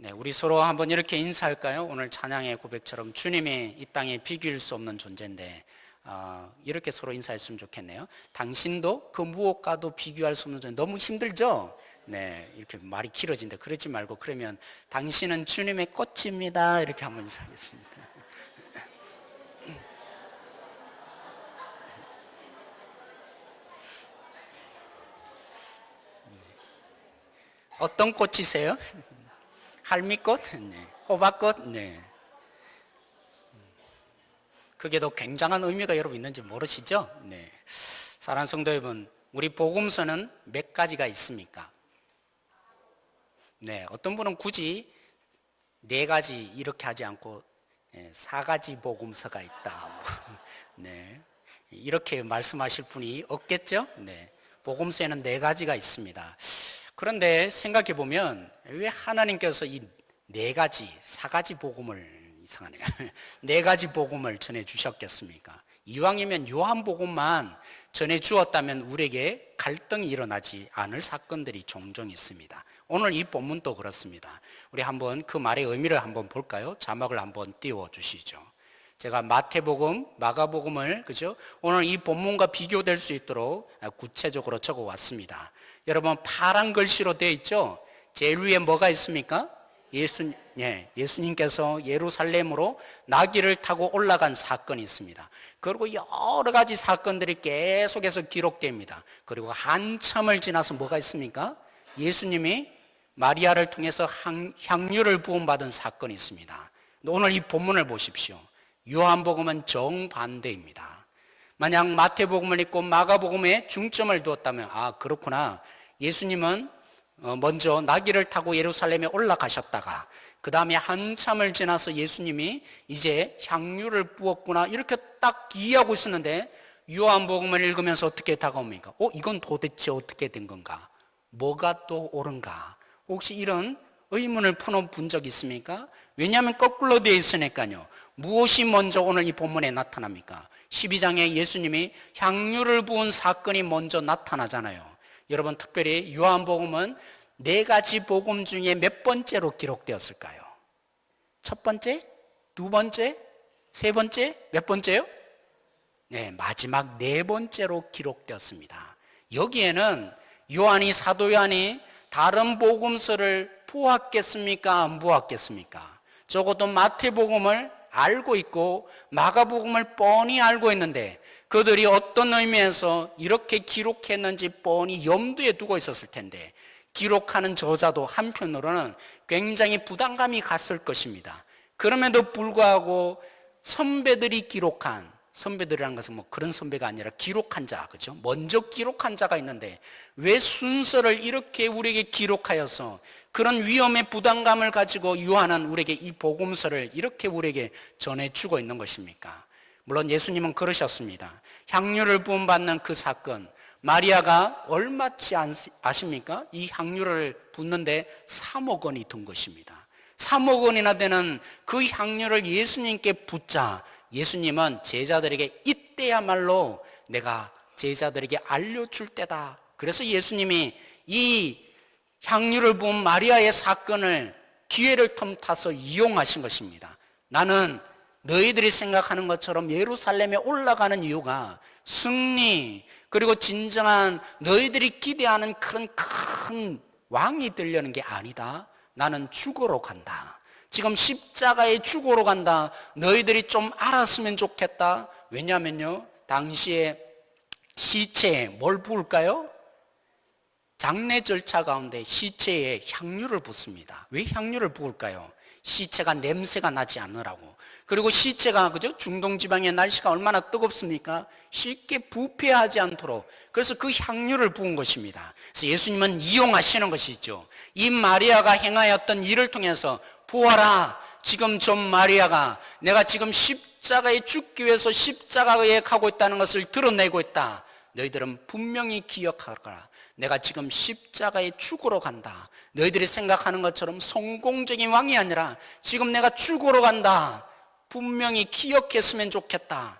네, 우리 서로 한번 이렇게 인사할까요? 오늘 찬양의 고백처럼 주님이 이 땅에 비교할 수 없는 존재인데 이렇게 서로 인사했으면 좋겠네요. 당신도 그 무엇과도 비교할 수 없는 존재. 너무 힘들죠? 네, 이렇게 말이 길어진데 그러지 말고 그러면 당신은 주님의 꽃입니다. 이렇게 한번 인사하겠습니다. 어떤 꽃이세요? 할미꽃? 네. 호박꽃? 네. 그게도 굉장한 의미가 여러분 있는지 모르시죠? 네. 사랑하는 성도 여러분, 우리 복음서는 몇 가지가 있습니까? 네. 어떤 분은 굳이 4가지 이렇게 하지 않고 4가지 복음서가 있다. 네. 이렇게 말씀하실 분이 없겠죠? 네. 복음서에는 4가지가 있습니다. 그런데 생각해 보면 왜 하나님께서 이 4가지, 4가지 복음을 이상하네요. 4가지 복음을 전해 주셨겠습니까? 이왕이면 요한복음만 전해 주었다면 우리에게 갈등이 일어나지 않을 사건들이 종종 있습니다. 오늘 이 본문도 그렇습니다. 우리 한번 그 말의 의미를 한번 볼까요? 자막을 한번 띄워 주시죠. 제가 마태복음, 마가복음을 그죠? 오늘 이 본문과 비교될 수 있도록 구체적으로 적어 왔습니다. 여러분 파란 글씨로 되어 있죠? 제일 위에 뭐가 있습니까? 예수님께서 예루살렘으로 나귀를 타고 올라간 사건이 있습니다. 그리고 여러 가지 사건들이 계속해서 기록됩니다. 그리고 한참을 지나서 뭐가 있습니까? 예수님이 마리아를 통해서 향유를 부음받은 사건이 있습니다. 오늘 이 본문을 보십시오. 요한복음은 정반대입니다. 만약 마태복음을 읽고 마가복음에 중점을 두었다면 그렇구나. 예수님은 먼저 나귀를 타고 예루살렘에 올라가셨다가 그 다음에 한참을 지나서 예수님이 이제 향유를 부었구나 이렇게 딱 이해하고 있었는데 요한복음을 읽으면서 어떻게 다가옵니까? 이건 도대체 어떻게 된 건가? 뭐가 또 옳은가? 혹시 이런 의문을 풀어본 적 있습니까? 왜냐하면 거꾸로 되어 있으니까요. 무엇이 먼저 오늘 이 본문에 나타납니까? 12장에 예수님이 향유를 부은 사건이 먼저 나타나잖아요. 여러분 특별히 요한복음은 4가지 복음 중에 몇 번째로 기록되었을까요? 첫 번째? 두 번째? 세 번째? 몇 번째요? 네, 마지막 4번째로 기록되었습니다. 여기에는 사도 요한이 다른 복음서를 보았겠습니까? 안 보았겠습니까? 적어도 마태복음을 알고 있고 마가복음을 뻔히 알고 있는데 그들이 어떤 의미에서 이렇게 기록했는지 뻔히 염두에 두고 있었을 텐데 기록하는 저자도 한편으로는 굉장히 부담감이 갔을 것입니다. 그럼에도 불구하고 선배들이 기록한, 선배들이라는 것은 그런 선배가 아니라 기록한 자, 그죠? 먼저 기록한 자가 있는데 왜 순서를 이렇게 우리에게 기록하여서 그런 위험의 부담감을 가지고 요한은 우리에게 이 복음서를 이렇게 우리에게 전해주고 있는 것입니까? 물론 예수님은 그러셨습니다. 향유를 부음받는 그 사건, 마리아가 얼마치 아십니까? 이 향유를 붓는데 3억 원이 든 것입니다. 3억 원이나 되는 그 향유를 예수님께 붓자 예수님은 제자들에게 이때야말로 내가 제자들에게 알려줄 때다. 그래서 예수님이 이 향유를 부은 마리아의 사건을 기회를 틈타서 이용하신 것입니다. 나는 너희들이 생각하는 것처럼 예루살렘에 올라가는 이유가 승리 그리고 진정한 너희들이 기대하는 그런 큰 왕이 되려는 게 아니다. 나는 죽으러 간다. 지금 십자가에 죽으러 간다. 너희들이 좀 알았으면 좋겠다. 왜냐하면요 당시에 시체에 뭘 부을까요? 장례 절차 가운데 시체에 향유를 붓습니다. 왜 향유를 부을까요? 시체가 냄새가 나지 않으라고. 그리고 시체가 그죠? 중동 지방의 날씨가 얼마나 뜨겁습니까? 쉽게 부패하지 않도록. 그래서 그 향유를 부은 것입니다. 그래서 예수님은 이용하시는 것이죠. 이 마리아가 행하였던 일을 통해서 보아라. 지금 저 마리아가 내가 지금 십자가에 죽기 위해서 십자가에 가고 있다는 것을 드러내고 있다. 너희들은 분명히 기억하거라. 내가 지금 십자가에 죽으러 간다. 너희들이 생각하는 것처럼 성공적인 왕이 아니라 지금 내가 죽으러 간다. 분명히 기억했으면 좋겠다.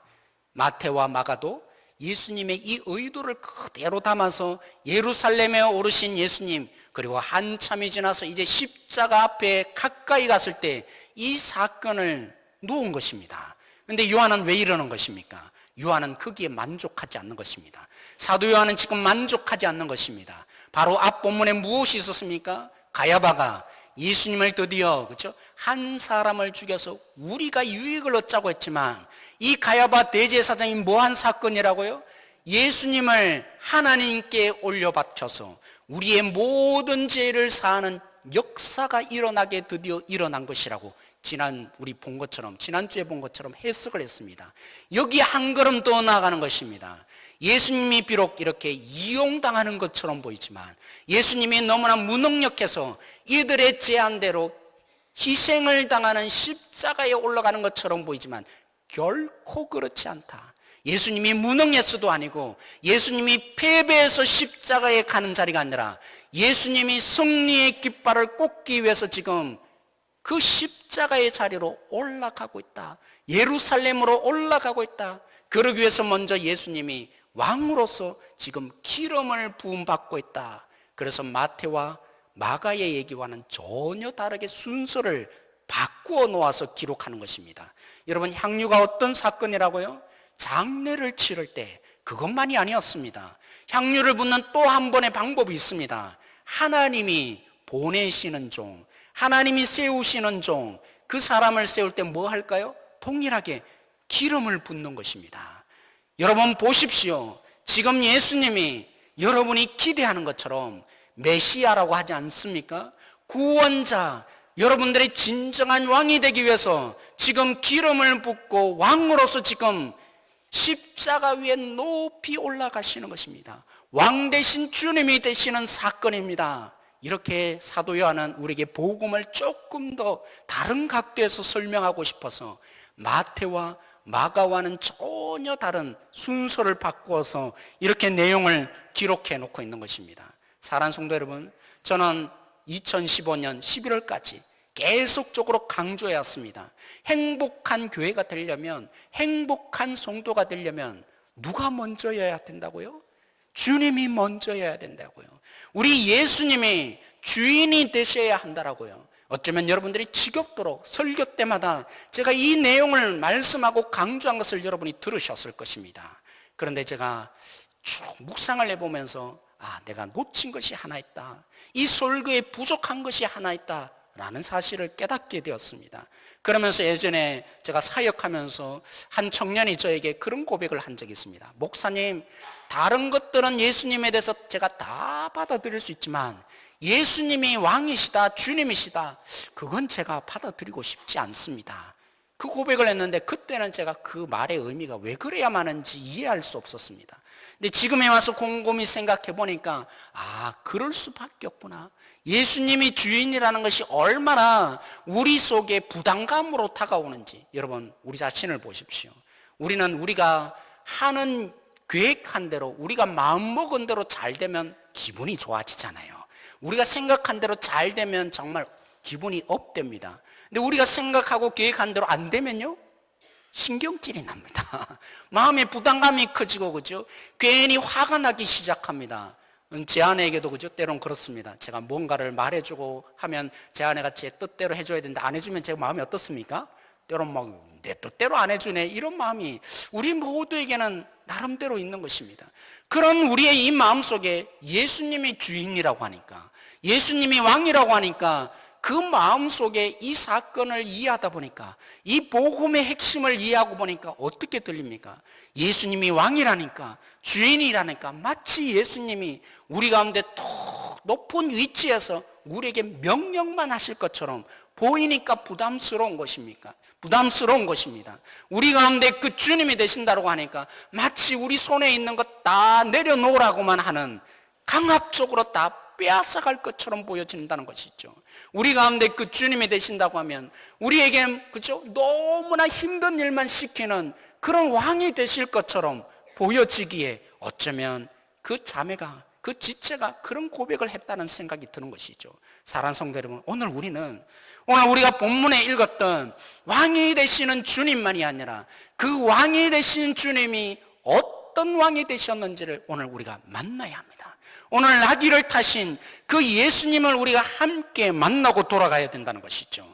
마태와 마가도 예수님의 이 의도를 그대로 담아서 예루살렘에 오르신 예수님, 그리고 한참이 지나서 이제 십자가 앞에 가까이 갔을 때 이 사건을 놓은 것입니다. 그런데 요한은 왜 이러는 것입니까? 요한은 거기에 만족하지 않는 것입니다. 사도 요한은 지금 만족하지 않는 것입니다. 바로 앞 본문에 무엇이 있었습니까? 가야바가 예수님을 드디어, 그렇죠? 한 사람을 죽여서 우리가 유익을 얻자고 했지만, 이 가야바 대제사장이 뭐한 사건이라고요? 예수님을 하나님께 올려바쳐서 우리의 모든 죄를 사하는 역사가 일어나게 드디어 일어난 것이라고 우리 본 것처럼, 지난주에 본 것처럼 해석을 했습니다. 여기 한 걸음 더 나아가는 것입니다. 예수님이 비록 이렇게 이용당하는 것처럼 보이지만, 예수님이 너무나 무능력해서 이들의 제안대로 희생을 당하는 십자가에 올라가는 것처럼 보이지만 결코 그렇지 않다. 예수님이 무능했어도 아니고, 예수님이 패배해서 십자가에 가는 자리가 아니라, 예수님이 승리의 깃발을 꽂기 위해서 지금 그 십자가의 자리로 올라가고 있다. 예루살렘으로 올라가고 있다. 그러기 위해서 먼저 예수님이 왕으로서 지금 기름을 부음받고 있다. 그래서 마태와 마가의 얘기와는 전혀 다르게 순서를 바꾸어 놓아서 기록하는 것입니다. 여러분, 향유가 어떤 사건이라고요? 장례를 치를 때 그것만이 아니었습니다. 향유를 붓는 또 한 번의 방법이 있습니다. 하나님이 보내시는 종, 하나님이 세우시는 종, 그 사람을 세울 때 뭐 할까요? 동일하게 기름을 붓는 것입니다. 여러분 보십시오. 지금 예수님이 여러분이 기대하는 것처럼 메시아라고 하지 않습니까? 구원자, 여러분들의 진정한 왕이 되기 위해서 지금 기름을 붓고 왕으로서 지금 십자가 위에 높이 올라가시는 것입니다. 왕 대신 주님이 되시는 사건입니다. 이렇게 사도 요한은 우리에게 복음을 조금 더 다른 각도에서 설명하고 싶어서 마태와 마가와는 전혀 다른 순서를 바꾸어서 이렇게 내용을 기록해 놓고 있는 것입니다. 사랑하는 성도 여러분, 저는 2015년 11월까지 계속적으로 강조해 왔습니다. 행복한 교회가 되려면, 행복한 성도가 되려면 누가 먼저여야 된다고요? 주님이 먼저여야 된다고요. 우리 예수님이 주인이 되셔야 한다라고요. 어쩌면 여러분들이 지겹도록 설교 때마다 제가 이 내용을 말씀하고 강조한 것을 여러분이 들으셨을 것입니다. 그런데 제가 쭉 묵상을 해보면서 내가 놓친 것이 하나 있다, 이 설교에 부족한 것이 하나 있다 라는 사실을 깨닫게 되었습니다. 그러면서 예전에 제가 사역하면서 한 청년이 저에게 그런 고백을 한 적이 있습니다. 목사님, 다른 것들은 예수님에 대해서 제가 다 받아들일 수 있지만 예수님이 왕이시다, 주님이시다, 그건 제가 받아들이고 싶지 않습니다. 그 고백을 했는데 그때는 제가 그 말의 의미가 왜 그래야만 하는지 이해할 수 없었습니다. 근데 지금에 와서 곰곰이 생각해 보니까 그럴 수밖에 없구나. 예수님이 주인이라는 것이 얼마나 우리 속에 부담감으로 다가오는지 여러분, 우리 자신을 보십시오. 우리는 우리가 하는 계획한 대로, 우리가 마음먹은 대로 잘 되면 기분이 좋아지잖아요. 우리가 생각한 대로 잘 되면 정말 기분이 업됩니다. 근데 우리가 생각하고 계획한 대로 안 되면요, 신경질이 납니다. 마음의 부담감이 커지고, 그죠? 괜히 화가 나기 시작합니다. 제 아내에게도 그죠? 때론 그렇습니다. 제가 뭔가를 말해주고 하면 제 아내가 제 뜻대로 해줘야 되는데 안 해주면 제 마음이 어떻습니까? 때론 막 내 뜻대로 안 해주네, 이런 마음이 우리 모두에게는 나름대로 있는 것입니다. 그런 우리의 이 마음 속에 예수님이 주인이라고 하니까, 예수님이 왕이라고 하니까 그 마음 속에 이 사건을 이해하다 보니까, 이 복음의 핵심을 이해하고 보니까 어떻게 들립니까? 예수님이 왕이라니까, 주인이라니까 마치 예수님이 우리 가운데 더 높은 위치에서 우리에게 명령만 하실 것처럼 보이니까 부담스러운 것입니까? 부담스러운 것입니다. 우리 가운데 그 주님이 되신다고 하니까 마치 우리 손에 있는 것 다 내려놓으라고만 하는, 강압적으로 다 빼앗아갈 것처럼 보여진다는 것이죠. 우리 가운데 그 주님이 되신다고 하면 우리에게 그죠? 너무나 힘든 일만 시키는 그런 왕이 되실 것처럼 보여지기에 어쩌면 그 자매가, 그 지체가 그런 고백을 했다는 생각이 드는 것이죠. 사랑하는 성도 여러분, 오늘 우리가 본문에 읽었던 왕이 되시는 주님만이 아니라 그 왕이 되신 주님이 어떤 어떤 왕이 되셨는지를 오늘 우리가 만나야 합니다. 오늘 나귀를 타신 그 예수님을 우리가 함께 만나고 돌아가야 된다는 것이죠.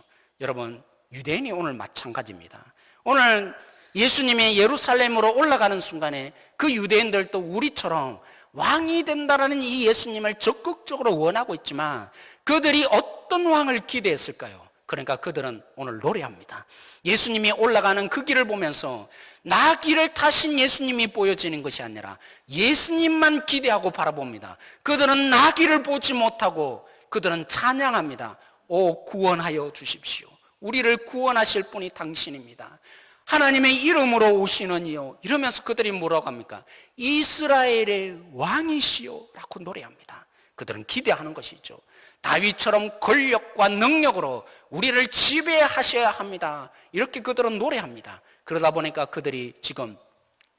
여러분, 유대인이 오늘 마찬가지입니다. 오늘 예수님이 예루살렘으로 올라가는 순간에 그 유대인들도 우리처럼 왕이 된다라는 이 예수님을 적극적으로 원하고 있지만 그들이 어떤 왕을 기대했을까요? 그러니까 그들은 오늘 노래합니다. 예수님이 올라가는 그 길을 보면서 나귀를 타신 예수님이 보여지는 것이 아니라 예수님만 기대하고 바라봅니다. 그들은 나귀를 보지 못하고 그들은 찬양합니다. 오, 구원하여 주십시오. 우리를 구원하실 분이 당신입니다. 하나님의 이름으로 오시는 이요, 이러면서 그들이 뭐라고 합니까? 이스라엘의 왕이시요 라고 노래합니다. 그들은 기대하는 것이죠. 다윗처럼 권력과 능력으로 우리를 지배하셔야 합니다. 이렇게 그들은 노래합니다. 그러다 보니까 그들이 지금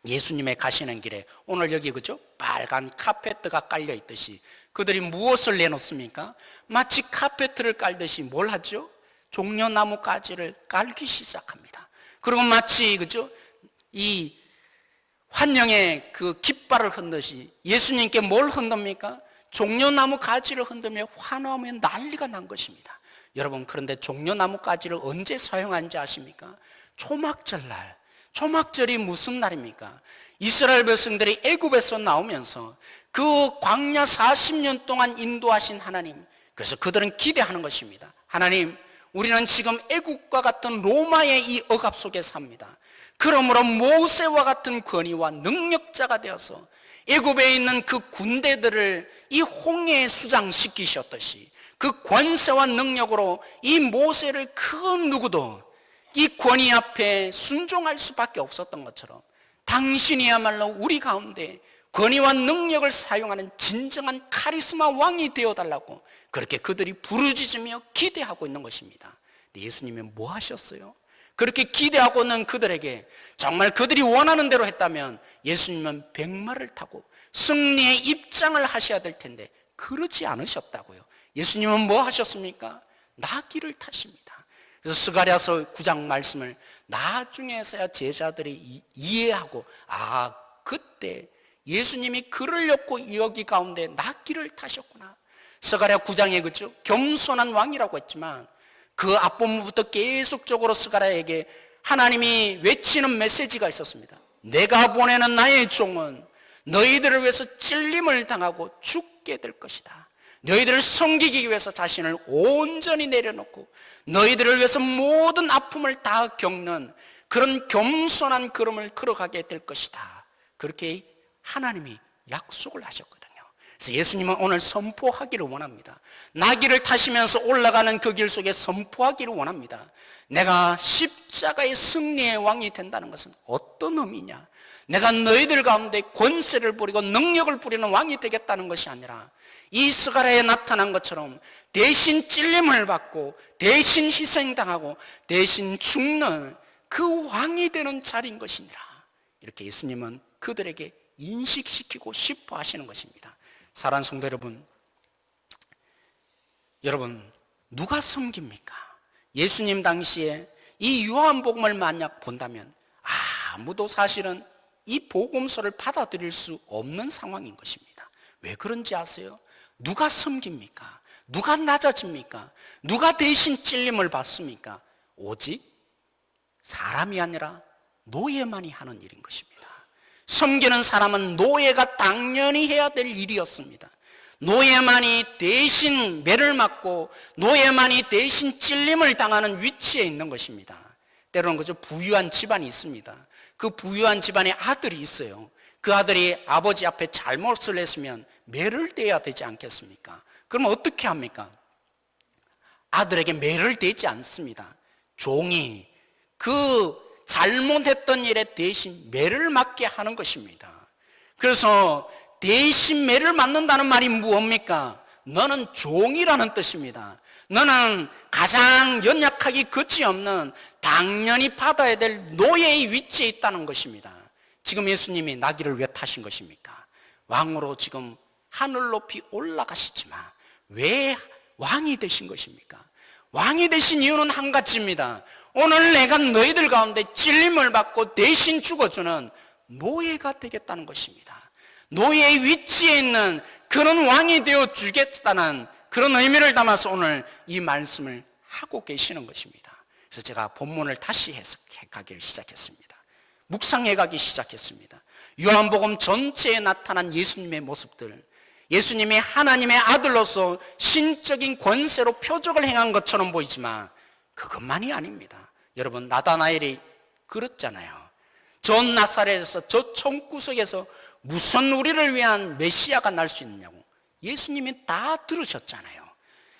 예수님의 가시는 길에 오늘 여기 그죠? 빨간 카페트가 깔려 있듯이 그들이 무엇을 내놓습니까? 마치 카페트를 깔듯이 뭘 하죠? 종려나무 가지를 깔기 시작합니다. 그리고 마치 그죠? 이 환영의 그 깃발을 흔듯이 예수님께 뭘 흔듭니까? 종려나무 가지를 흔들며 환호하며 난리가 난 것입니다. 여러분, 그런데 종려나무 가지를 언제 사용한지 아십니까? 초막절날. 초막절이 무슨 날입니까? 이스라엘 백성들이 애굽에서 나오면서 그 광야 40년 동안 인도하신 하나님, 그래서 그들은 기대하는 것입니다. 하나님, 우리는 지금 애국과 같은 로마의 이 억압 속에 삽니다. 그러므로 모세와 같은 권위와 능력자가 되어서 애굽에 있는 그 군대들을 이 홍해에 수장시키셨듯이 그 권세와 능력으로 이 모세를 그 누구도 이 권위 앞에 순종할 수밖에 없었던 것처럼 당신이야말로 우리 가운데 권위와 능력을 사용하는 진정한 카리스마 왕이 되어달라고 그렇게 그들이 부르짖으며 기대하고 있는 것입니다. 근데 예수님이 뭐 하셨어요? 그렇게 기대하고 있는 그들에게 정말 그들이 원하는 대로 했다면 예수님은 백마를 타고 승리의 입장을 하셔야 될 텐데 그러지 않으셨다고요. 예수님은 뭐 하셨습니까? 나귀를 타십니다. 그래서 스가랴서 9장 말씀을 나중에서야 제자들이 이해하고 그때 예수님이 그러려고 여기 가운데 나귀를 타셨구나. 스가랴 9장에 그죠? 겸손한 왕이라고 했지만 그 앞부분부터 계속적으로 스가랴에게 하나님이 외치는 메시지가 있었습니다. 내가 보내는 나의 종은 너희들을 위해서 찔림을 당하고 죽게 될 것이다. 너희들을 섬기기 위해서 자신을 온전히 내려놓고 너희들을 위해서 모든 아픔을 다 겪는 그런 겸손한 걸음을 걸어가게 될 것이다. 그렇게 하나님이 약속을 하셨거든요. 그래서 예수님은 오늘 선포하기를 원합니다. 나귀를 타시면서 올라가는 그 길 속에 선포하기를 원합니다. 내가 십자가의 승리의 왕이 된다는 것은 어떤 의미냐? 내가 너희들 가운데 권세를 부리고 능력을 부리는 왕이 되겠다는 것이 아니라 이 스가랴에 나타난 것처럼 대신 찔림을 받고 대신 희생당하고 대신 죽는 그 왕이 되는 자리인 것이니라. 이렇게 예수님은 그들에게 인식시키고 싶어 하시는 것입니다. 사랑하는 성도 여러분 누가 섬깁니까? 예수님 당시에 이 요한복음을 만약 본다면 아무도 사실은 이 복음서를 받아들일 수 없는 상황인 것입니다. 왜 그런지 아세요? 누가 섬깁니까? 누가 낮아집니까? 누가 대신 찔림을 받습니까? 오직 사람이 아니라 노예만이 하는 일인 것입니다. 섬기는 사람은 노예가 당연히 해야 될 일이었습니다. 노예만이 대신 매를 맞고 노예만이 대신 찔림을 당하는 위치에 있는 것입니다. 때로는 그저 부유한 집안이 있습니다. 그 부유한 집안에 아들이 있어요. 그 아들이 아버지 앞에 잘못을 했으면 매를 대야 되지 않겠습니까? 그럼 어떻게 합니까? 아들에게 매를 대지 않습니다. 종이 그 잘못했던 일에 대신 매를 맞게 하는 것입니다. 그래서 대신 매를 맞는다는 말이 뭡니까? 너는 종이라는 뜻입니다. 너는 가장 연약하기 그치없는 당연히 받아야 될 노예의 위치에 있다는 것입니다. 지금 예수님이 나귀를 왜 타신 것입니까? 왕으로 지금 하늘 높이 올라가시지만 왜 왕이 되신 것입니까? 왕이 되신 이유는 한 가지입니다. 오늘 내가 너희들 가운데 찔림을 받고 대신 죽어주는 노예가 되겠다는 것입니다. 노예의 위치에 있는 그런 왕이 되어 주겠다는 그런 의미를 담아서 오늘 이 말씀을 하고 계시는 것입니다. 그래서 제가 본문을 다시 해석해 가기를 시작했습니다. 묵상해 가기 시작했습니다. 요한복음 전체에 나타난 예수님의 모습들, 예수님이 하나님의 아들로서 신적인 권세로 표적을 행한 것처럼 보이지만 그것만이 아닙니다. 여러분, 나다나엘이 그랬잖아요. 저 나사렛에서, 저 총구석에서 무슨 우리를 위한 메시아가 날 수 있느냐고. 예수님이 다 들으셨잖아요.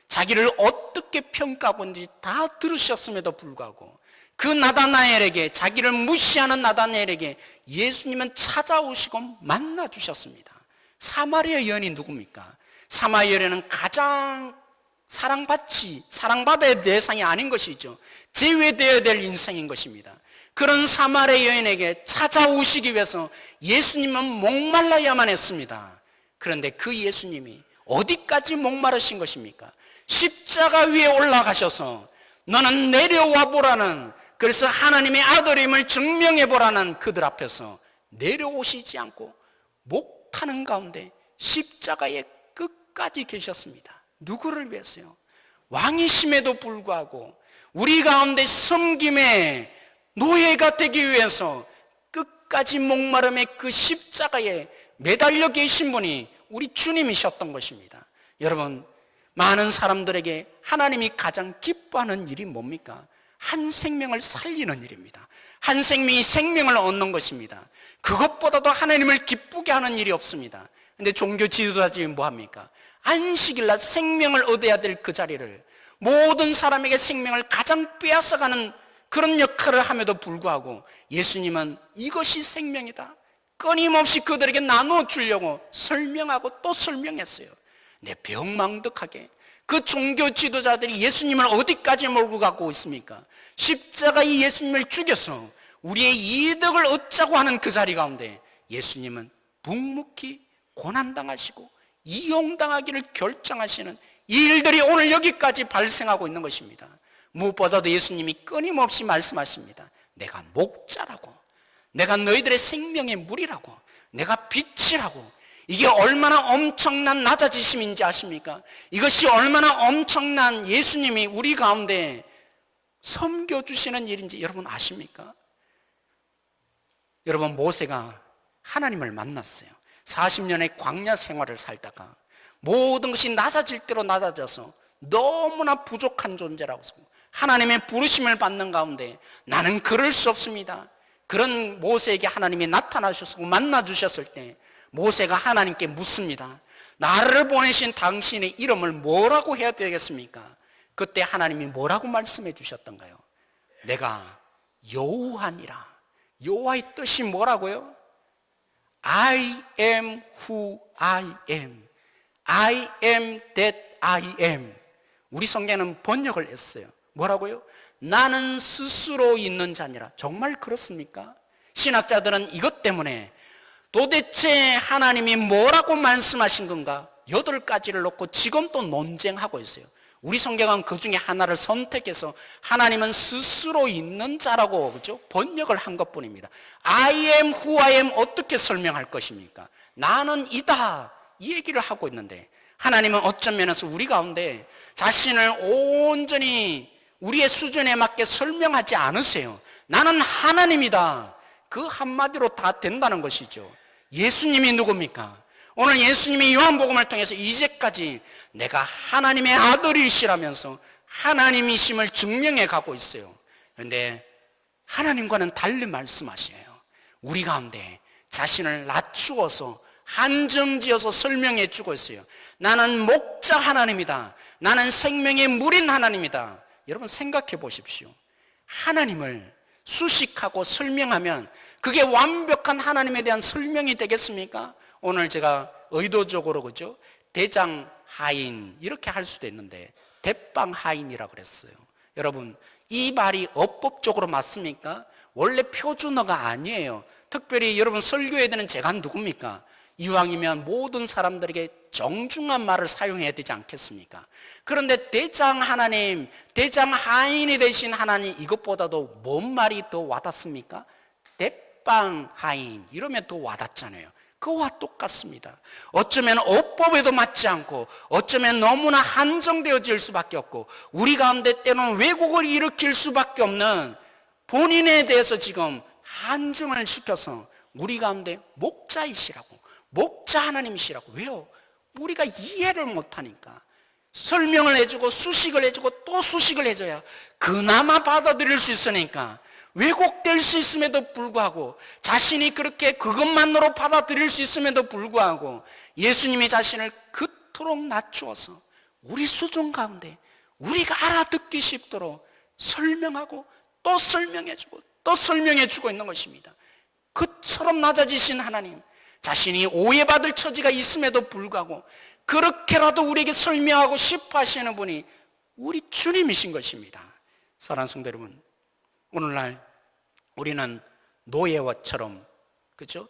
자기를 어떻게 평가하고 있는지 다 들으셨음에도 불구하고 그 나다나엘에게, 자기를 무시하는 나다나엘에게 예수님은 찾아오시고 만나주셨습니다. 사마리아 여인이 누굽니까? 사마리아 여인은 가장 사랑받아야 될 대상이 아닌 것이죠. 제외되어야 될 인생인 것입니다. 그런 사마리아 여인에게 찾아오시기 위해서 예수님은 목말라야만 했습니다. 그런데 그 예수님이 어디까지 목마르신 것입니까? 십자가 위에 올라가셔서 너는 내려와 보라는, 그래서 하나님의 아들임을 증명해 보라는 그들 앞에서 내려오시지 않고 목타는 가운데 십자가의 끝까지 계셨습니다. 누구를 위해서요? 왕이심에도 불구하고 우리 가운데 섬김의 노예가 되기 위해서 끝까지 목마름의 그 십자가에 매달려 계신 분이 우리 주님이셨던 것입니다. 여러분, 많은 사람들에게 하나님이 가장 기뻐하는 일이 뭡니까? 한 생명을 살리는 일입니다. 한 생명이 생명을 얻는 것입니다. 그것보다도 하나님을 기쁘게 하는 일이 없습니다. 근데 종교 지도자들이 뭐합니까? 안식일날 생명을 얻어야 될 그 자리를 모든 사람에게 생명을 가장 빼앗아가는 그런 역할을 함에도 불구하고 예수님은 이것이 생명이다, 끊임없이 그들에게 나눠주려고 설명하고 또 설명했어요. 내 병망득하게 그 종교 지도자들이 예수님을 어디까지 몰고 가고 있습니까? 십자가의 예수님을 죽여서 우리의 이득을 얻자고 하는 그 자리 가운데 예수님은 묵묵히 고난당하시고 이용당하기를 결정하시는 이 일들이 오늘 여기까지 발생하고 있는 것입니다. 무엇보다도 예수님이 끊임없이 말씀하십니다. 내가 목자라고, 내가 너희들의 생명의 물이라고, 내가 빛이라고. 이게 얼마나 엄청난 낮아지심인지 아십니까? 이것이 얼마나 엄청난 예수님이 우리 가운데 섬겨주시는 일인지 여러분 아십니까? 여러분, 모세가 하나님을 만났어요. 40년의 광야 생활을 살다가 모든 것이 낮아질 대로 낮아져서 너무나 부족한 존재라고 하나님의 부르심을 받는 가운데 나는 그럴 수 없습니다. 그런 모세에게 하나님이 나타나셔서 만나주셨을 때 모세가 하나님께 묻습니다. 나를 보내신 당신의 이름을 뭐라고 해야 되겠습니까? 그때 하나님이 뭐라고 말씀해 주셨던가요? 내가 여호와니라. 여호와의 뜻이 뭐라고요? I am who I am. I am that I am. 우리 성경은 번역을 했어요. 뭐라고요? 나는 스스로 있는 자니라. 정말 그렇습니까? 신학자들은 이것 때문에 도대체 하나님이 뭐라고 말씀하신 건가? 8가지를 놓고 지금 또 논쟁하고 있어요. 우리 성경은 그 중에 하나를 선택해서 하나님은 스스로 있는 자라고, 그죠? 번역을 한 것뿐입니다. I am who I am 어떻게 설명할 것입니까? 나는 이다, 이 얘기를 하고 있는데 하나님은 어떤 면에서 우리 가운데 자신을 온전히 우리의 수준에 맞게 설명하지 않으세요. 나는 하나님이다, 그 한마디로 다 된다는 것이죠. 예수님이 누굽니까? 오늘 예수님이 요한복음을 통해서 이제까지 내가 하나님의 아들이시라면서 하나님이심을 증명해 가고 있어요. 그런데 하나님과는 달리 말씀하셔요. 우리 가운데 자신을 낮추어서 한정지어서 설명해 주고 있어요. 나는 목자 하나님이다, 나는 생명의 물인 하나님이다. 여러분 생각해 보십시오. 하나님을 수식하고 설명하면 그게 완벽한 하나님에 대한 설명이 되겠습니까? 오늘 제가 의도적으로, 그죠? 대장하인 이렇게 할 수도 있는데 대빵하인이라고 그랬어요. 여러분, 이 말이 어법적으로 맞습니까? 원래 표준어가 아니에요. 특별히 여러분 설교해야 되는 제가 누굽니까? 이왕이면 모든 사람들에게 정중한 말을 사용해야 되지 않겠습니까? 그런데 대장 하나님, 대장 하인이 되신 하나님, 이것보다도 뭔 말이 더 와닿습니까? 대빵 하인 이러면 더 와닿잖아요. 그와 똑같습니다. 어쩌면 어법에도 맞지 않고 어쩌면 너무나 한정되어질 수밖에 없고 우리 가운데 때로는 왜곡을 일으킬 수밖에 없는 본인에 대해서 지금 한중을 시켜서 우리 가운데 목자이시라고, 목자 하나님이시라고. 왜요? 우리가 이해를 못하니까. 설명을 해주고 수식을 해주고 또 수식을 해줘야 그나마 받아들일 수 있으니까 왜곡될 수 있음에도 불구하고 자신이 그렇게 그것만으로 받아들일 수 있음에도 불구하고 예수님이 자신을 그토록 낮추어서 우리 수준 가운데 우리가 알아듣기 쉽도록 설명하고 또 설명해주고 또 설명해주고 있는 것입니다. 그처럼 낮아지신 하나님, 자신이 오해받을 처지가 있음에도 불구하고 그렇게라도 우리에게 설명하고 싶어 하시는 분이 우리 주님이신 것입니다. 사랑하는 성도 여러분, 오늘날 우리는 노예와처럼, 그죠?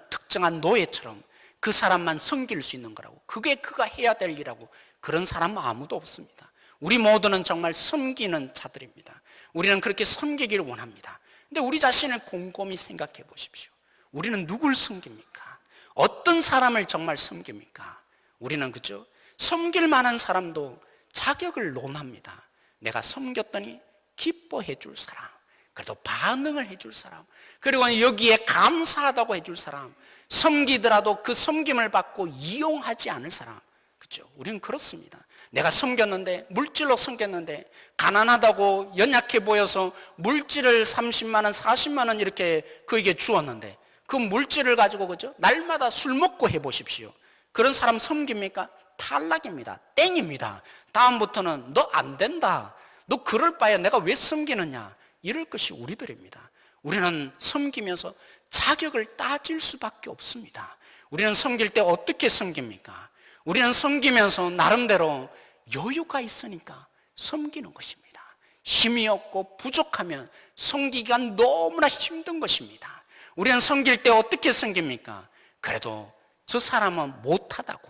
특정한 노예처럼 그 사람만 섬길 수 있는 거라고, 그게 그가 해야 될 일이라고, 그런 사람은 아무도 없습니다. 우리 모두는 정말 섬기는 자들입니다. 우리는 그렇게 섬기기를 원합니다. 근데 우리 자신을 곰곰이 생각해 보십시오. 우리는 누굴 섬깁니까? 어떤 사람을 정말 섬깁니까? 우리는, 그죠? 섬길 만한 사람도 자격을 논합니다. 내가 섬겼더니 기뻐해 줄 사람, 그래도 반응을 해줄 사람, 그리고 여기에 감사하다고 해줄 사람, 섬기더라도 그 섬김을 받고 이용하지 않을 사람, 그렇죠? 우리는 그렇습니다. 내가 섬겼는데, 물질로 섬겼는데 가난하다고 연약해 보여서 물질을 30만 원, 40만 원 이렇게 그에게 주었는데 그 물질을 가지고, 그죠? 날마다 술 먹고 해보십시오. 그런 사람 섬깁니까? 탈락입니다. 땡입니다. 다음부터는 너 안 된다, 너 그럴 바에 내가 왜 섬기느냐, 이럴 것이 우리들입니다. 우리는 섬기면서 자격을 따질 수밖에 없습니다. 우리는 섬길 때 어떻게 섬깁니까? 우리는 섬기면서 나름대로 여유가 있으니까 섬기는 것입니다. 힘이 없고 부족하면 섬기기가 너무나 힘든 것입니다. 우리는 섬길 때 어떻게 섬깁니까? 그래도 저 사람은 못하다고,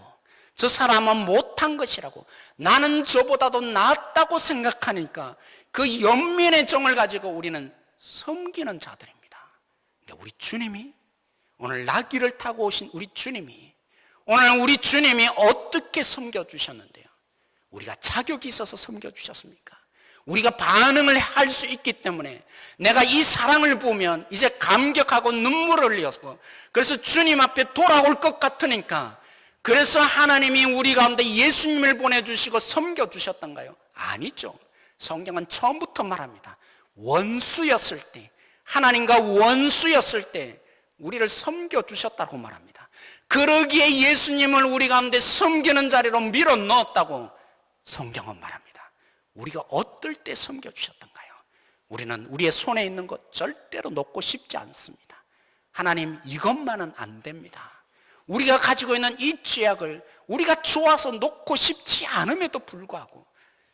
저 사람은 못한 것이라고, 나는 저보다도 낫다고 생각하니까 그 연민의 정을 가지고 우리는 섬기는 자들입니다. 근데 우리 주님이, 오늘 나귀를 타고 오신 우리 주님이, 오늘 우리 주님이 어떻게 섬겨주셨는데요? 우리가 자격이 있어서 섬겨주셨습니까? 우리가 반응을 할 수 있기 때문에 내가 이 사랑을 보면 이제 감격하고 눈물을 흘려서, 그래서 주님 앞에 돌아올 것 같으니까, 그래서 하나님이 우리 가운데 예수님을 보내주시고 섬겨주셨던가요? 아니죠. 성경은 처음부터 말합니다. 원수였을 때, 하나님과 원수였을 때 우리를 섬겨주셨다고 말합니다. 그러기에 예수님을 우리 가운데 섬기는 자리로 밀어 넣었다고 성경은 말합니다. 우리가 어떨 때 섬겨주셨던가요? 우리는 우리의 손에 있는 것 절대로 놓고 싶지 않습니다. 하나님, 이것만은 안 됩니다. 우리가 가지고 있는 이 죄악을 우리가 좋아서 놓고 싶지 않음에도 불구하고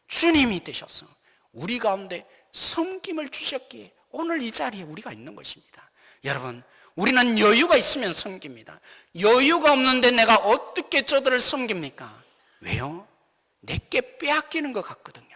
주님이 되셔서 우리 가운데 섬김을 주셨기에 오늘 이 자리에 우리가 있는 것입니다. 여러분, 우리는 여유가 있으면 섬깁니다. 여유가 없는데 내가 어떻게 저들을 섬깁니까? 왜요? 내게 빼앗기는 것 같거든요.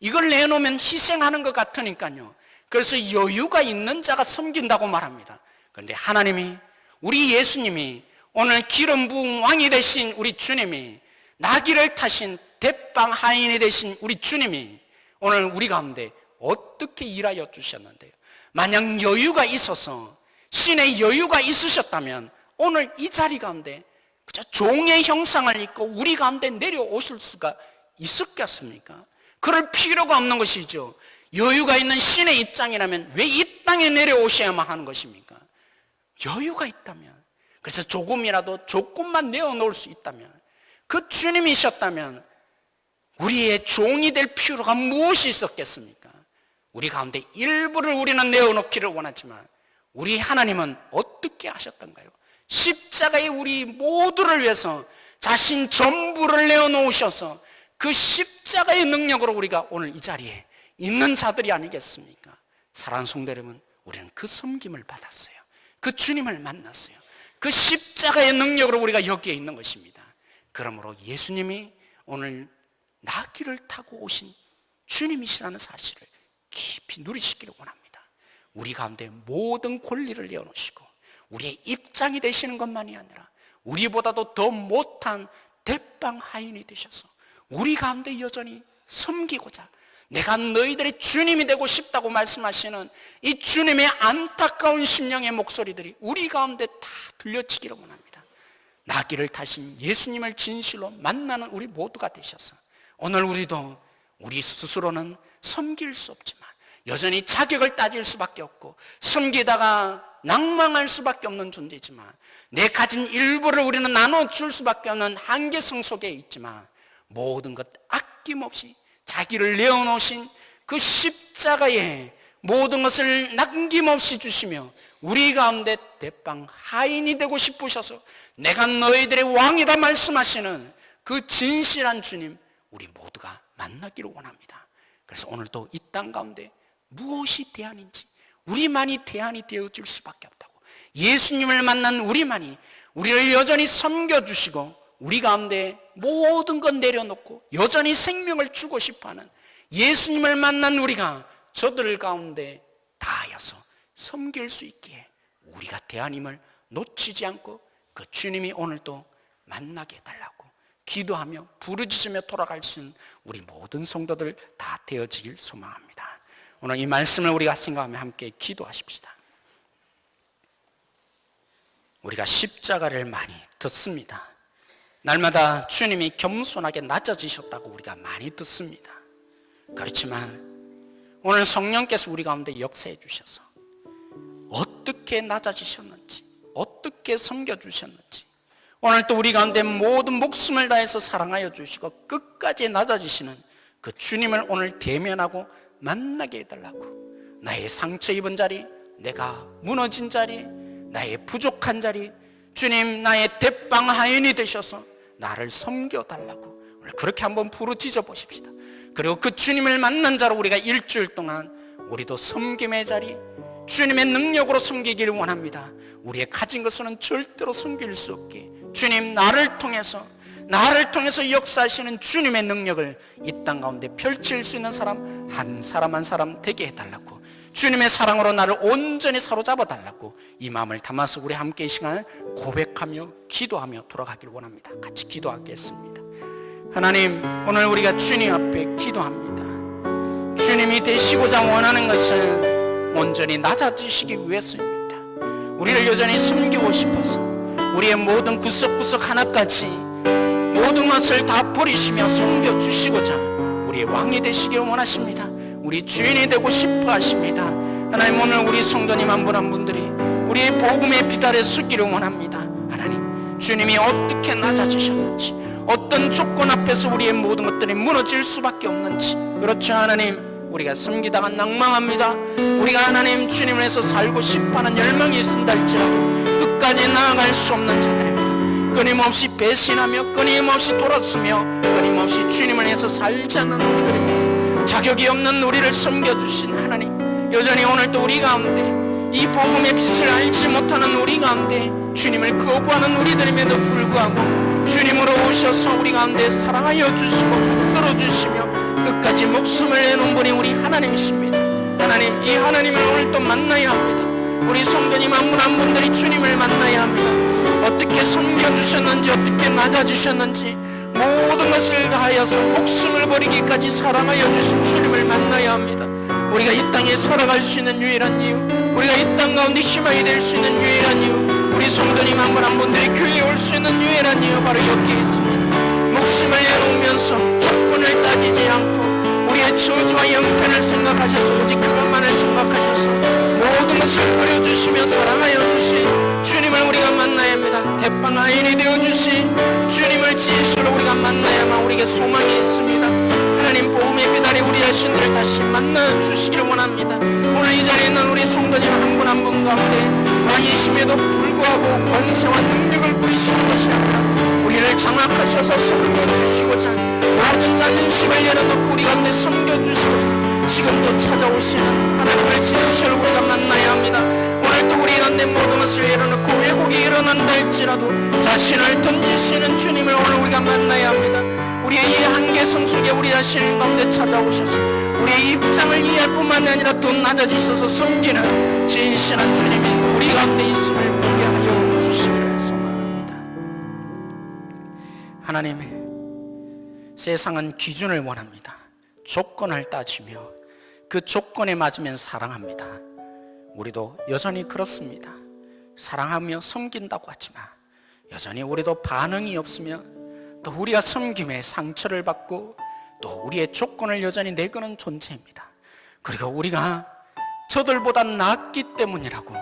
이걸 내놓으면 희생하는 것 같으니까요. 그래서 여유가 있는 자가 섬긴다고 말합니다. 그런데 하나님이, 우리 예수님이, 오늘 기름 부은 왕이 되신 우리 주님이, 나귀를 타신 대빵 하인이 되신 우리 주님이 오늘 우리 가운데 어떻게 일하여 주셨는데요? 만약 여유가 있어서, 신의 여유가 있으셨다면 오늘 이 자리 가운데 그저 종의 형상을 입고 우리 가운데 내려오실 수가 있었겠습니까? 그럴 필요가 없는 것이죠. 여유가 있는 신의 입장이라면 왜 이 땅에 내려오셔야만 하는 것입니까? 여유가 있다면, 그래서 조금만 내어놓을 수 있다면, 그 주님이셨다면 우리의 종이 될 필요가 무엇이 있었겠습니까? 우리 가운데 일부를 우리는 내어놓기를 원하지만 우리 하나님은 어떻게 하셨던가요? 십자가에 우리 모두를 위해서 자신 전부를 내어놓으셔서 그 십자가의 능력으로 우리가 오늘 이 자리에 있는 자들이 아니겠습니까? 사랑하는 성도 여러분, 우리는 그 섬김을 받았어요. 그 주님을 만났어요. 그 십자가의 능력으로 우리가 여기에 있는 것입니다. 그러므로 예수님이 오늘 나귀를 타고 오신 주님이시라는 사실을 깊이 누리시기를 원합니다. 우리 가운데 모든 권리를 내어놓으시고 우리의 입장이 되시는 것만이 아니라 우리보다도 더 못한 대빵 하인이 되셔서 우리 가운데 여전히 섬기고자 내가 너희들의 주님이 되고 싶다고 말씀하시는 이 주님의 안타까운 심령의 목소리들이 우리 가운데 다 들려지기를 원합니다. 나귀를 타신 예수님을 진실로 만나는 우리 모두가 되셔서 오늘 우리도 우리 스스로는 섬길 수 없지만 여전히 자격을 따질 수밖에 없고 섬기다가 낭망할 수밖에 없는 존재지만 내 가진 일부를 우리는 나눠줄 수밖에 없는 한계성 속에 있지만 모든 것 아낌없이 자기를 내어놓으신 그 십자가에 모든 것을 남김없이 주시며 우리 가운데 대빵 하인이 되고 싶으셔서 내가 너희들의 왕이다 말씀하시는 그 진실한 주님 우리 모두가 만나기를 원합니다. 그래서 오늘도 이 땅 가운데 무엇이 대안인지 우리만이 대안이 되어질 수밖에 없다고 예수님을 만난 우리만이 우리를 여전히 섬겨주시고 우리 가운데 모든 것 내려놓고 여전히 생명을 주고 싶어하는 예수님을 만난 우리가 저들 가운데 다하여서 섬길 수 있기에 우리가 대안임을 놓치지 않고 그 주님이 오늘도 만나게 해달라고 기도하며 부르짖으며 돌아갈 수 있는 우리 모든 성도들 다 되어지길 소망합니다. 오늘 이 말씀을 우리가 생각하며 함께 기도하십시다. 우리가 십자가를 많이 듣습니다. 날마다 주님이 겸손하게 낮아지셨다고 우리가 많이 듣습니다. 그렇지만 오늘 성령께서 우리 가운데 역사해 주셔서 어떻게 낮아지셨는지 어떻게 섬겨주셨는지 오늘 또 우리 가운데 모든 목숨을 다해서 사랑하여 주시고 끝까지 낮아지시는 그 주님을 오늘 대면하고 만나게 해달라고 나의 상처 입은 자리 내가 무너진 자리 나의 부족한 자리 주님 나의 대빵 하인이 되셔서 나를 섬겨달라고 오늘 그렇게 한번 부르짖어 보십시다. 그리고 그 주님을 만난 자로 우리가 일주일 동안 우리도 섬김의 자리 주님의 능력으로 섬기기를 원합니다. 우리의 가진 것으로는 절대로 섬길 수 없게 주님 나를 통해서 역사하시는 주님의 능력을 이 땅 가운데 펼칠 수 있는 사람 한 사람 되게 해달라고 주님의 사랑으로 나를 온전히 사로잡아 달라고 이 마음을 담아서 우리 함께 이 시간을 고백하며 기도하며 돌아가길 원합니다. 같이 기도하겠습니다. 하나님 오늘 우리가 주님 앞에 기도합니다. 주님이 되시고자 원하는 것은 온전히 낮아지시기 위해서입니다. 우리를 여전히 숨기고 싶어서 우리의 모든 구석구석 하나까지 모든 것을 다 버리시며 섬겨주시고자 우리의 왕이 되시길 원하십니다. 우리 주인이 되고 싶어 하십니다. 하나님 오늘 우리 성도님 한 분 한 분들이 우리의 복음의 빛 아래 서기를 원합니다. 하나님 주님이 어떻게 낮아지셨는지 어떤 조건 앞에서 우리의 모든 것들이 무너질 수밖에 없는지 그렇죠 하나님 우리가 섬기다가 낭망합니다. 우리가 하나님 주님을 위해서 살고 싶어하는 열망이 있습니다 할지라도 끝까지 나아갈 수 없는 자들입니다. 끊임없이 배신하며 끊임없이 돌았으며 끊임없이 주님을 위해서 살지 않는 우리들입니다. 자격이 없는 우리를 섬겨주신 하나님 여전히 오늘도 우리 가운데 이 복음의 빛을 알지 못하는 우리 가운데 주님을 거부하는 우리들임에도 불구하고 주님으로 오셔서 우리 가운데 사랑하여 주시고 붙들어주시며 끝까지 목숨을 내놓은 분이 우리 하나님이십니다. 하나님 이 하나님을 오늘 또 만나야 합니다. 우리 성도님 한 분 한 분들이 주님을 만나야 합니다. 어떻게 섬겨주셨는지 어떻게 낮아주셨는지 모든 것을 다하여서 목숨을 버리기까지 사랑하여 주신 주님을 만나야 합니다. 우리가 이 땅에 살아갈 수 있는 유일한 이유 우리가 이 땅 가운데 희망이 될 수 있는 유일한 이유 우리 성도님 한 분 한 분들이 교회에 올 수 있는 유일한 이유 바로 여기에 있습니다. 목숨을 내놓으면서 조건을 따지지 않고 우리의 저주와 형편을 생각하셔서 오직 그것만을 생각하셔서 모든 것을 그려주시며 사랑하여 주신 주님을 우리가 만나야 합니다. 대빵 하인이 되어주신 주님을 진실로 우리가 만나야만 우리에게 소망이 있습니다. 하나님 복음의 빛 아래 우리 자신들을 다시 만나주시기를 원합니다. 오늘 이 자리에 있는 우리 성도님 한 분 한 분 가운데 왕이심에도 불구하고 권세와 능력을 부리시는 것이 아니라 우리를 장악하셔서 섬겨주시고자 모든 자존심을 내려놓고 우리 가운데 섬겨주시고자 지금도 찾아오시는 하나님을 진실로 우리가 만나야 합니다. 오늘도 우리 가운데 모든 것을 내려놓고 왜곡이 일어난다 할지라도 자신을 던지시는 주님을 오늘 우리가 만나야 합니다. 우리의 이 한계성 속에 우리 자신 가운데 찾아오셔서 우리의 입장을 이해할 뿐만 아니라 더 낮아지셔서 섬기는 진실한 주님이 우리 가운데 있음을 보게 하여 주시기를 소망합니다. 하나님, 세상은 기준을 원합니다. 조건을 따지며 그 조건에 맞으면 사랑합니다. 우리도 여전히 그렇습니다. 사랑하며 섬긴다고 하지만 여전히 우리도 반응이 없으면 또 우리가 섬김에 상처를 받고 또 우리의 조건을 여전히 내거는 존재입니다. 그리고 우리가 저들보다 낫기 때문이라고,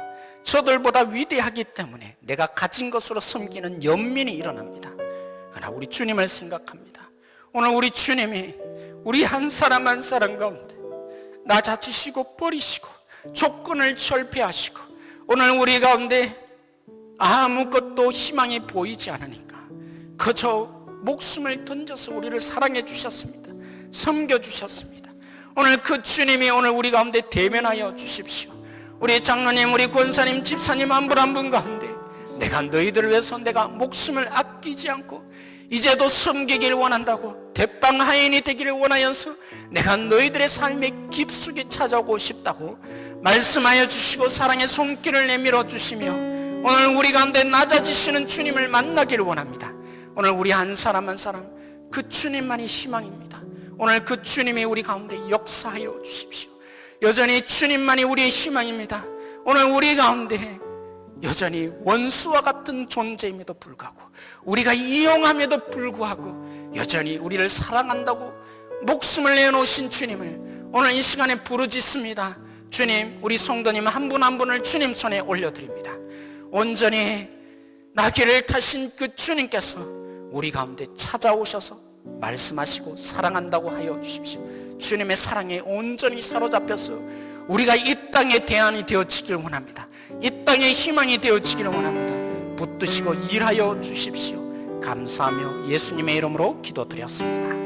저들보다 위대하기 때문에 내가 가진 것으로 섬기는 연민이 일어납니다. 그러나 우리 주님을 생각합니다. 오늘 우리 주님이 우리 한 사람 한 사람 가운데 낮아지시고 버리시고 조건을 철폐하시고 오늘 우리 가운데 아무것도 희망이 보이지 않으니까 그저 목숨을 던져서 우리를 사랑해 주셨습니다. 섬겨 주셨습니다. 오늘 그 주님이 오늘 우리 가운데 대면하여 주십시오. 우리 장로님, 우리 권사님, 집사님 한 분 한 분 가운데 내가 너희들을 위해서 내가 목숨을 아끼지 않고 이제도 섬기기를 원한다고, 대빵 하인이 되기를 원하여서 내가 너희들의 삶의 깊숙이 찾아오고 싶다고 말씀하여 주시고 사랑의 손길을 내밀어 주시며 오늘 우리 가운데 낮아지시는 주님을 만나기를 원합니다. 오늘 우리 한 사람 한 사람 그 주님만이 희망입니다. 오늘 그 주님이 우리 가운데 역사하여 주십시오. 여전히 주님만이 우리의 희망입니다. 오늘 우리 가운데 여전히 원수와 같은 존재임에도 불구하고 우리가 이용함에도 불구하고 여전히 우리를 사랑한다고 목숨을 내놓으신 주님을 오늘 이 시간에 부르짖습니다. 주님, 우리 성도님 한 분 한 분을 주님 손에 올려드립니다. 온전히 나귀를 타신 그 주님께서 우리 가운데 찾아오셔서 말씀하시고 사랑한다고 하여 주십시오. 주님의 사랑에 온전히 사로잡혀서 우리가 이 땅의 대안이 되어지기를 원합니다. 이 땅의 희망이 되어지기를 원합니다. 붙드시고 일하여 주십시오. 감사하며 예수님의 이름으로 기도드렸습니다.